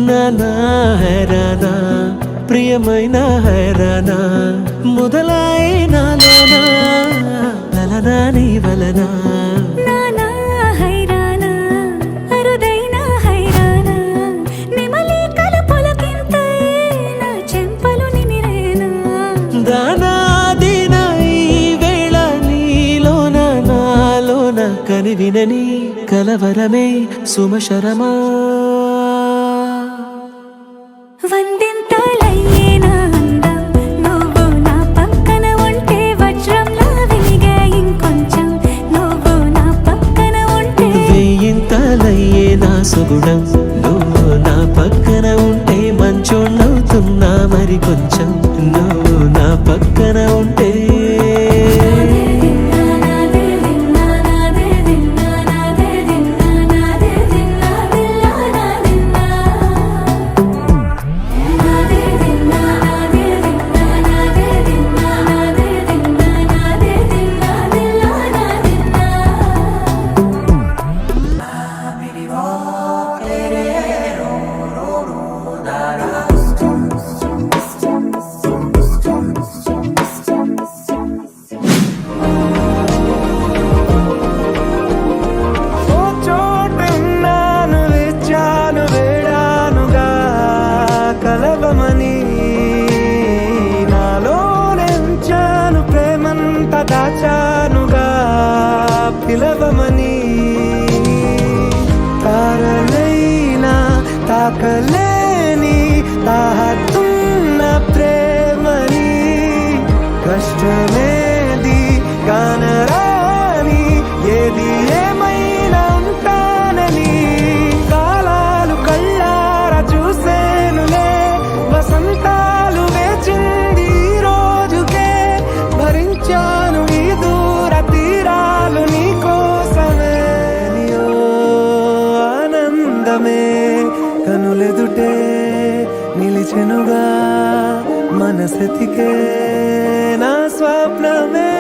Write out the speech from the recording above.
నానా హైరానా ప్రియమైన హైరానా మొదలాయి నాలోనా వలనా నీ వలనా నానా హైరానా అరుదైన హైరానా నిమలి కలపులకింతై నా చెంపలు నిమిరేనా దానాదిన ఈ వేళ నీలోన నాలోన కనివినని కలవరమే సుమశరమా వందింతలయ్యేనా అందం నువ్వు నా పక్కన ఉంటే వజ్రంలా వెలిగే ఇంకొంచెం నువ్వు నా పక్కన ఉంటే వెయ్యింతలయ్యే నా సుగుణం నువ్వు నా పక్కన ఉంటే మంచోళ్ళవుతున్నా మరి కొంచెం నువ్వు నా పక్కన ఉంటే దాచానుగా పిలవమని తారలైనా తాకలేని తాహతున్న ప్రేమని కష్టమేది కానరాని ఏది ఏమైనా ఉంటానని కాలాలు కళ్ళారా చూసేనులే వసంతాలు వేచింది రోజుకే భరించాను ఈ దూర తీరాలు నీ కోసమే ఆనందమే కనులెదుటే నిలిచెనుగా మనసెతికే నా స్వప్నమే